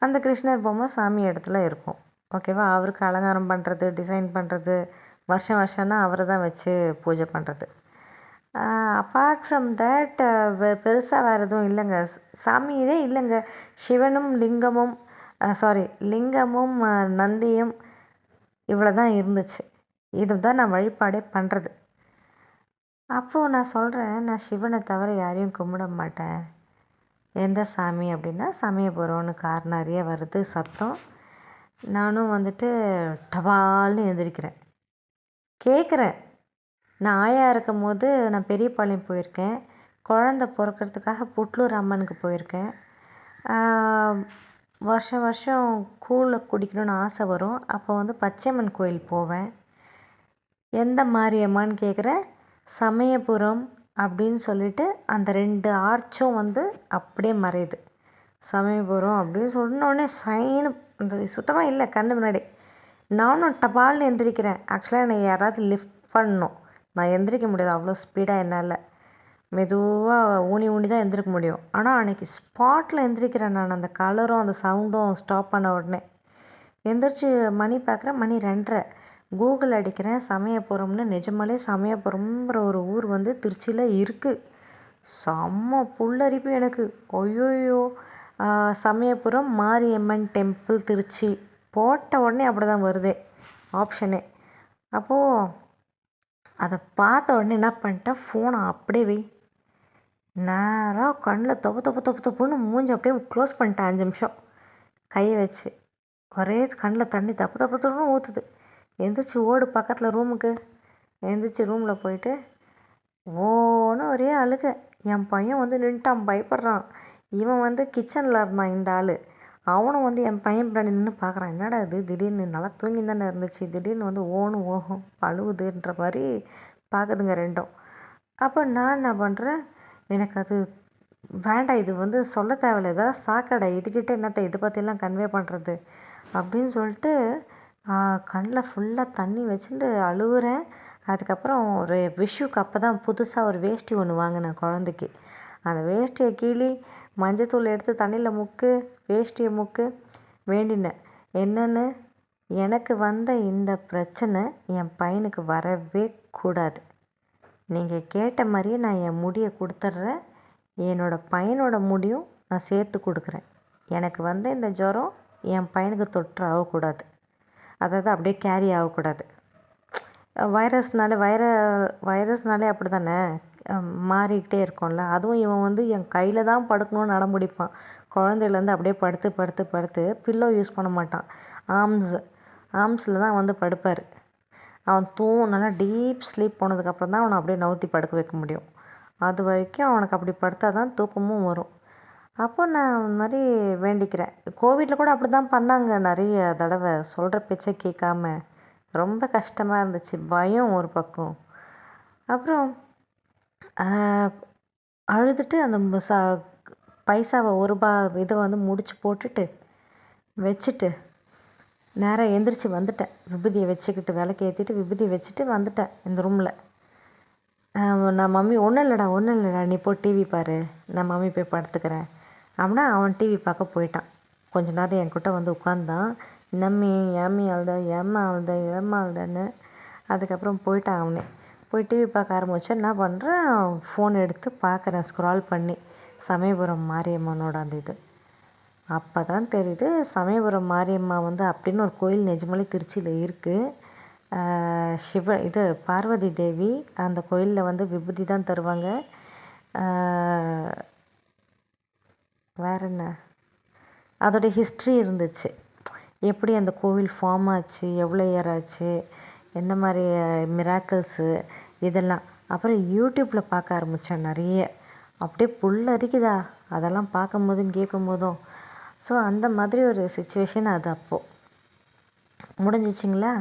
A: அந்த கிருஷ்ணர் பொம்மை சாமி இடத்துல இருக்கும். ஓகேவா. அவருக்கு அலங்காரம் பண்ணுறது, டிசைன் பண்ணுறது, வருஷம்னா அவரை தான் வச்சு பூஜை பண்ணுறது. அப்பார்ட் ஃப்ரம் தேட் பெருசாக வேறு எதுவும் இல்லைங்க. சாமியே இல்லைங்க. சிவனும் லிங்கமும் லிங்கமும் நந்தியும் இவ்வளோ தான் இருந்துச்சு. இது தான் நான் வழிபாடே பண்ணுறது. அப்போது நான் சொல்கிறேன், நான் சிவனை தவிர யாரையும் கும்பிட மாட்டேன். எந்த சாமி அப்படின்னா சமயபுரம்னு கார் நிறைய வருது சத்தம். நானும் வந்துட்டு டபால்னு எழுந்திரிக்கிறேன். கேட்குறேன். நான் ஆயா இருக்கும் போது நான் பெரியபாளையம் போயிருக்கேன். குழந்த பிறக்கிறதுக்காக புட்லூர் அம்மனுக்கு போயிருக்கேன். வருஷம் கூழை குடிக்கணும்னு ஆசை வரும். அப்போ வந்து பச்சையம்மன் கோயில் போவேன். எந்த மாரியம்மான்னு கேட்குறேன். சமயபுரம் அப்படின்னு சொல்லிட்டு அந்த 2 ஆர்ச்சும் வந்து அப்படியே மறையுது. சமயபுரம் அப்படின்னு சொன்னோடனே சைனு அந்த சுத்தமாக இல்லை கண்ணு முன்னாடி. நானும் டபால்னு எந்திரிக்கிறேன். ஆக்சுவலாக என்னை யாராவது லிஃப்ட் பண்ணணும். நான் எந்திரிக்க முடியாது அவ்வளோ ஸ்பீடாக என்னால். மெதுவாக ஊனி தான் எந்திரிக்க முடியும். ஆனால் அன்றைக்கி ஸ்பாட்டில் எந்திரிக்கிறேன் நான். அந்த கலரும் அந்த சவுண்டும் ஸ்டாப் பண்ண உடனே எந்திரிச்சு மணி பார்க்குறேன். மணி 2:30. கூகுள் அடிக்கிறேன். சமயபுரம்னு. நிஜமாலே சமயபுரம்ங்கிற ஒரு ஊர் வந்து திருச்சியில் இருக்குது. செம்ம புல்லரிப்பு எனக்கு. ஐயோயோ, சமயபுரம் மாரியம்மன் டெம்பிள் திருச்சி போட்ட உடனே அப்படி தான் வருதே ஆப்ஷனே. அப்போது அதை பார்த்த உடனே என்ன பண்ணிட்டேன், ஃபோனை அப்படியே வை, நேராக கண்ணில் தொப்புன்னு மூஞ்சி அப்படியே க்ளோஸ் பண்ணிட்டேன். 5 நிமிஷம் கையை வச்சு. ஒரே கண்ணில் தண்ணி தப்புன்னு ஊற்றுது. எந்திரிச்சு ஓடு பக்கத்தில் ரூமுக்கு. எந்திரிச்சு ரூமில் போயிட்டு ஓன்னு ஒரே அழுக. என் பையன் வந்து நின்ட்டான், பயப்படுறான். இவன் வந்து கிச்சனில் இருந்தான் இந்த ஆள். அவனும் வந்து என் பையன் பின்னாடி நின்று பார்க்குறான். என்னடா இது திடீர்னு நல்லா தூங்கி தானே இருந்துச்சு, திடீர்னு வந்து ஓகும் அழுகுதுன்ற மாதிரி பார்க்குதுங்க 2ம். அப்போ நான் என்ன பண்ணுறேன், எனக்கு அது வேண்டாம், இது வந்து சொல்ல தேவையில்ல, ஏதாவது சாக்கடை, இதுக்கிட்ட என்னத்தை இதை பற்றிலாம் கன்வே பண்ணுறது அப்படின்னு சொல்லிட்டு கண்ணில் ஃபுல்லாக தண்ணி வச்சுட்டு அழுகுறேன். அதுக்கப்புறம் ஒரு விஷுக்கு அப்போ தான் புதுசாக ஒரு வேஷ்டி ஒன்று வாங்கினேன் குழந்தைக்கு. அந்த வேஷ்டியை கீழி மஞ்சத்தூள் எடுத்து தண்ணியில் முக்கு, வேஷ்டியை முக்கு வேண்டினேன். என்னென்னு, எனக்கு வந்த இந்த பிரச்சனை என் பையனுக்கு வரவே கூடாது. நீங்கள் கேட்ட மாதிரியே நான் என் முடியை கொடுத்துட்றேன். என்னோடய பையனோட முடியும் நான் சேர்த்து கொடுக்குறேன். எனக்கு வந்த இந்த ஜுரம் என் பையனுக்கு தொற்று ஆகக்கூடாது. அதாவது அப்படியே கேரி ஆகக்கூடாது. வைரஸ்னாலே அப்படி தானே மாறிக்கிட்டே இருக்கும்ல. அதுவும் இவன் வந்து என் கையில் தான் படுக்கணும்னு அடம் பிடிப்பான். குழந்தையிலேருந்து அப்படியே படுத்து படுத்து படுத்து பில்லோ யூஸ் பண்ண மாட்டான். ஆர்ம்ஸில் தான் வந்து படுப்பார். அவன் நல்லா டீப் ஸ்லீப் போனதுக்கப்புறம் தான் அவனை அப்படியே நவுத்தி படுக்க வைக்க முடியும். அது வரைக்கும் அவனுக்கு அப்படி படுத்தா தான் தூக்கமும் வரும். அப்போ நான் அந்த மாதிரி வேண்டிக்கிறேன். கோவிட்டில் கூட அப்படி தான் பண்ணாங்க நிறைய தடவை. சொல்கிற பேச்சை கேட்காம ரொம்ப கஷ்டமாக இருந்துச்சு. பயம் ஒரு பக்கம். அப்புறம் அழுதுட்டு அந்த பைசாவை ₹1 இதை வந்து முடிச்சு போட்டுட்டு வச்சுட்டு நேராக எந்திரிச்சு வந்துட்டேன். விபூதியை வச்சுக்கிட்டு விளக்கு ஏற்றிட்டு விபூதியை வச்சுட்டு வந்துட்டேன் இந்த ரூமில். நான் மம்மி ஒன்றும் இல்லைடா நீ போய் டிவி பாரு, நான் மம்மி போய் படுத்துக்கிறேன் அப்படின்னா அவன் டிவி பார்க்க போயிட்டான். கொஞ்ச நேரம் என்கிட்ட வந்து உட்காந்தான். நம்மி ஏம்மி அழுதான்னு. அதுக்கப்புறம் போயிட்டான் அவனே. போய் டிவி பார்க்க ஆரம்பித்தேன். என்ன பண்ணுறேன், ஃபோன் எடுத்து பார்க்குறேன், ஸ்க்ரால் பண்ணி சமயபுரம் மாரியம்மனோட அந்த இது. அப்போ தான் தெரியுது சமயபுரம் மாரியம்மா வந்து அப்படின்னு ஒரு கோயில் நிஜமாலே திருச்சியில் இருக்குது. இது பார்வதி தேவி. அந்த கோயிலில் வந்து விபூதி தான் தருவாங்க. வேற என்ன, அதோடைய ஹிஸ்ட்ரி இருந்துச்சு. எப்படி அந்த கோவில் ஃபார்ம் ஆச்சு, எவ்வளோ இயர் ஆச்சு, என்ன மாதிரி மிராக்கிள்ஸு இதெல்லாம். அப்புறம் யூடியூப்பில் பார்க்க ஆரம்பித்தேன் நிறைய. அப்படியே புல்லரிக்குதா அதெல்லாம் பார்க்கும்போதும் கேட்கும்போதும். ஸோ அந்த மாதிரி ஒரு சுச்சுவேஷன் அது அப்போது முடிஞ்சிச்சிங்களா.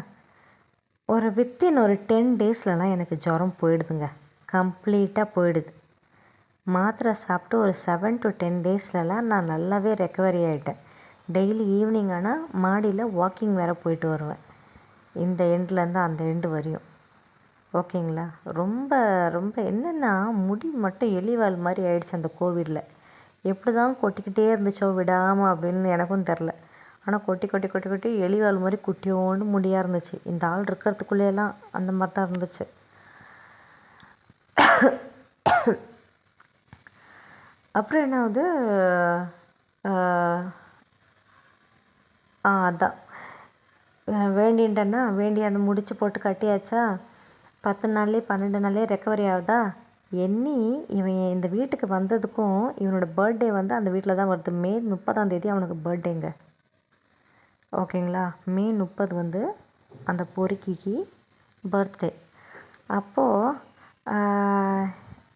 A: வித்தின் ஒரு 10 டேஸ்லலாம் எனக்கு ஜுரம் போயிடுதுங்க. கம்ப்ளீட்டாக போயிடுது. மாத்திரை சாப்பிட்டு ஒரு 7 to 10 டேஸ்லலாம் நான் நல்லாவே ரெக்கவரி ஆகிட்டேன். டெய்லி ஈவினிங் ஆனால் மாடியில் வாக்கிங் வேறு போயிட்டு வருவேன், இந்த எண்ட்லேருந்து அந்த எண்டு வரையும். ஓகேங்களா. ரொம்ப ரொம்ப என்னென்னா முடி மட்டும் எலிவால் மாதிரி ஆயிடுச்சு அந்த கோவிடில். எப்படி தான் கொட்டிக்கிட்டே இருந்துச்சோ விடாமல் அப்படின்னு எனக்கும் தெரில. ஆனால் கொட்டி கொட்டி கொட்டி கொட்டி எலிவால் மாதிரி குட்டியோண்டு முடியாக இருந்துச்சு. இந்த ஆள் இருக்கிறதுக்குள்ளேயெல்லாம் அந்த மாதிரி தான் இருந்துச்சு. அப்புறம் என்ன ஆகுது, அதான் வேண்டின்ட்டேன்னா வேண்டி அந்த முடிச்சு போட்டு கட்டியாச்சா. 10 நாள்லேயே 12 நாள்லேயே ரெக்கவரி ஆகுதா. இவன் இந்த வீட்டுக்கு வந்ததுக்கும் இவனோட பர்த்டே வந்து அந்த வீட்டில் தான் வருது. மே 30 அவனுக்கு பர்த்டேங்க. ஓகேங்களா. மே 30 வந்து அந்த பொறுக்கிக்கு பர்த்டே. அப்போது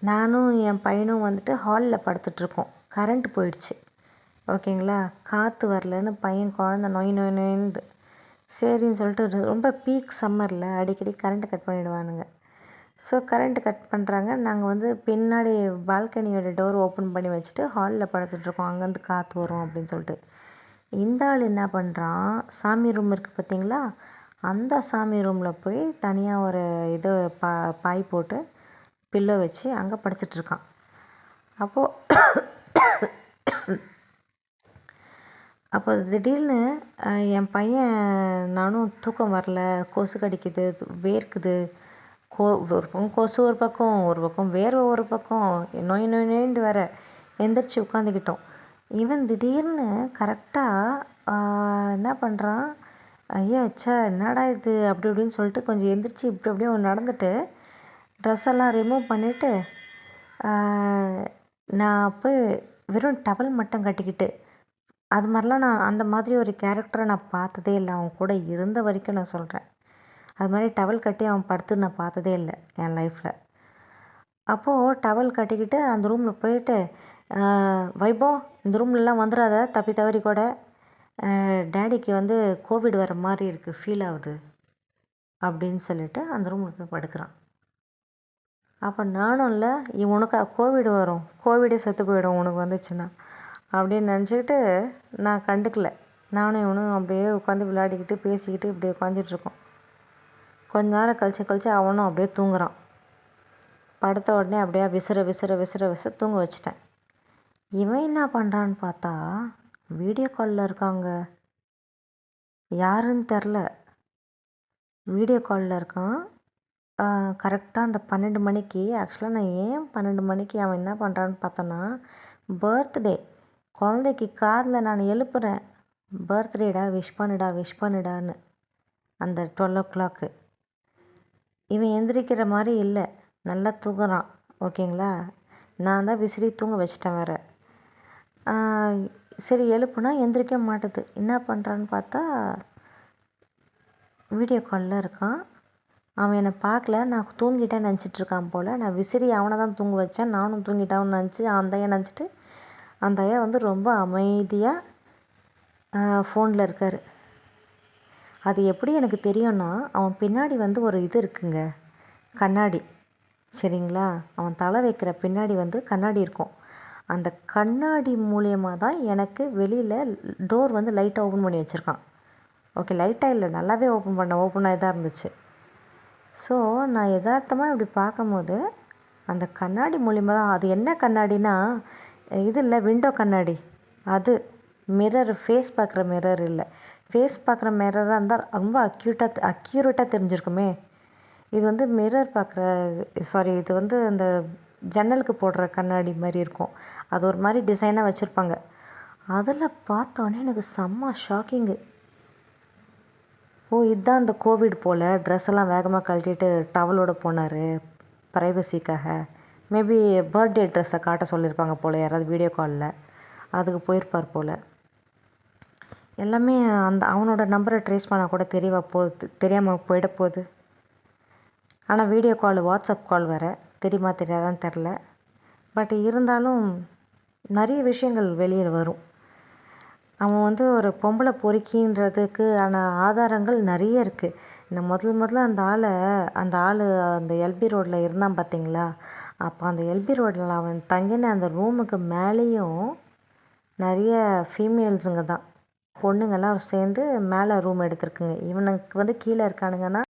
A: நானும் என் பையனும் வந்துட்டு ஹாலில் படுத்துட்ருக்கோம். கரண்ட் போயிடுச்சு. ஓகேங்களா. காற்று வரலன்னு பையன் குழந்த நொய் நொய் நொய்ந்து சரின்னு சொல்லிட்டு ரொம்ப பீக் சம்மரில் அடிக்கடி கரண்ட்டு கட் பண்ணிவிடுவானுங்க. ஸோ கரண்ட்டு கட் பண்ணுறாங்க. நாங்கள் வந்து பின்னாடி பால்கனியோட டோர் ஓப்பன் பண்ணி வச்சுட்டு ஹாலில் படுத்துட்ருக்கோம். அங்கேருந்து காற்று வரும் அப்படின்னு சொல்லிட்டு. இந்த ஆள் என்ன பண்ணுறான், சாமி ரூம் இருக்குது பார்த்தீங்களா, அந்த சாமி ரூமில் போய் தனியாக ஒரு இது பாய் போட்டு பில்லோ வச்சு அங்கே படுத்துட்ருக்கான். அப்போ திடீர்னு என் பையன் நானும் தூக்கம் வரல, கொசு கடிக்குது, வேர்க்குது, ஒரு பக்கம் கொசு ஒரு பக்கம் வேர்வை ஒரு பக்கம், நொய் நொய் நொய்ண்டு வேற எந்திரிச்சு உட்காந்துக்கிட்டோம். இவன் திடீர்னு கரெக்டாக என்ன பண்ணுறான், ஐயா ச்சே என்னடா இது அப்படி இப்படின்னு சொல்லிட்டு கொஞ்சம் எந்திரிச்சு இப்படி அப்படியே நடந்துட்டு ட்ரெஸ் எல்லாம் ரிமூவ் பண்ணிவிட்டு நான் போய் வெறும் டவல் மட்டும் கட்டிக்கிட்டு, அது மாதிரிலாம் நான் அந்த மாதிரி ஒரு கேரக்டரை நான் பார்த்ததே இல்லை. அவன் கூட இருந்த வரைக்கும் நான் சொல்கிறேன். அது மாதிரி டவல் கட்டி அவன் படுத்து நான் பார்த்ததே இல்லை என் லைஃப்பில். அப்போது டவல் கட்டிக்கிட்டு அந்த ரூமில் போயிட்டு, வைபவ் இந்த ரூம்லலாம் வந்துடாத தப்பி தவறி கூட, டேடிக்கு வந்து கோவிட் வர மாதிரி இருக்குது, ஃபீல் ஆகுது அப்படின்னு சொல்லிட்டு அந்த ரூமில் போய் படுக்கிறான். அப்போ நானும் இல்லை, உனக்கு கோவிட் வரும், கோவிடே செத்து போயிடும் உனக்கு வந்துச்சுன்னா அப்படின்னு நினச்சிக்கிட்டு நான் கண்டுக்கல. நானும் இவனும் அப்படியே உட்காந்து விளையாடிக்கிட்டு பேசிக்கிட்டு இப்படியே உட்காந்துட்ருக்கோம். கொஞ்ச நேரம் கழிச்சு அவனும் அப்படியே தூங்குறான். படுத்த உடனே அப்படியே விசிற தூங்க வச்சிட்டேன். இவன் என்ன பண்ணுறான்னு பார்த்தா வீடியோ காலில் இருக்காங்க. யாருன்னு தெரில. வீடியோ காலில் இருக்கான். கரெக்டாக அந்த 12 மணிக்கு ஆக்சுவலாக நான் ஏன் 12 மணிக்கு அவன் என்ன பண்ணுறான்னு பார்த்தோன்னா, பர்த்டே குழந்தைக்கு காதில் நான் எழுப்புறேன், பர்த்டேடா விஷ் பண்ணுடா விஷ் பண்ணுடான்னு. அந்த 12 o'clock இவன் எந்திரிக்கிற மாதிரி இல்லை, நல்லா தூங்குறான். ஓகேங்களா, நான் தான் விசிறி தூங்க வச்சிட்டேன் வேறு. சரி எழுப்புனா எந்திரிக்க மாட்டுது. என்ன பண்ணுறான்னு பார்த்தா வீடியோ காலில் இருக்கான். அவன் என்னை பார்க்கல, நான் தூங்கிட்டேன்னு நினச்சிட்ருக்கான் போல். நான் விசிறி அவனை தான் தூங்க வச்சேன், நானும் தூங்கிட்டான்னு நினச்சி அந்த ஐயா நினச்சிட்டு அந்த ஐயா வந்து ரொம்ப அமைதியாக ஃபோனில் இருக்கார். அது எப்படி எனக்கு தெரியும்னா, அவன் பின்னாடி வந்து ஒரு இது இருக்குங்க, கண்ணாடி. சரிங்களா, அவன் தலை வைக்கிற பின்னாடி வந்து கண்ணாடி இருக்கும். அந்த கண்ணாடி மூலியமாக தான் எனக்கு வெளியில் டோர் வந்து லைட்டாக ஓப்பன் பண்ணி வச்சுருக்கான். ஓகே, லைட்டாக இல்லை, நல்லாவே ஓப்பனாகி தான் இருந்துச்சு. ஸோ நான் யதார்த்தமாக இப்படி பார்க்கும்போது அந்த கண்ணாடி மூலியமாக தான், அது என்ன கண்ணாடினா இது இல்லை விண்டோ கண்ணாடி, அது மிரர், ஃபேஸ் பார்க்குற மிரர் இல்லை. ஃபேஸ் பார்க்குற மிரராக இருந்தால் ரொம்ப அக்யூரேட்டாக தெரிஞ்சிருக்குமே. இது வந்து மிரர் பார்க்குற இது வந்து அந்த ஜன்னலுக்கு போடுற கண்ணாடி மாதிரி இருக்கும். அது ஒரு மாதிரி டிசைனாக வச்சுருப்பாங்க. அதில் பார்த்தோன்னே எனக்கு செம்ம ஷாக்கிங்கு. ஓ, இதுதான் அந்த கோவிட் போல் ட்ரெஸ் எல்லாம் வேகமாக கழட்டிட்டு டவலோடு போனார் ப்ரைவசிக்காக. மேபி பர்த்டே ட்ரெஸ்ஸை காட்ட சொல்லியிருப்பாங்க போல் யாராவது வீடியோ காலில், அதுக்கு போயிருப்பார் போல். எல்லாமே அந்த அவனோட நம்பரை ட்ரேஸ் பண்ணால் கூட தெரியாமல் போயிட போகுது. ஆனால் வீடியோ கால், வாட்ஸ்அப் கால் வேறு, தெரியுமா தெரியாதான்னு தெரில. பட் இருந்தாலும் நிறைய விஷயங்கள் வெளியில் வரும். அவன் வந்து ஒரு பொம்பளை பொறுக்கின்றதுக்கு ஆதாரங்கள் நிறைய இருக்குது. நான் முதல்ல அந்த ஆள் அந்த எல்பி ரோட்டில் இருந்தான் பார்த்தீங்களா, அப்போ அந்த எல்பி ரோட்டில் அவன் தங்கின அந்த ரூமுக்கு மேலேயும் நிறைய ஃபீமேல்ஸுங்க தான், பொண்ணுங்கள்லாம் சேர்ந்து மேலே ரூம் எடுத்துருக்குங்க. இவனுக்கு வந்து கீழே இருக்கானுங்கன்னா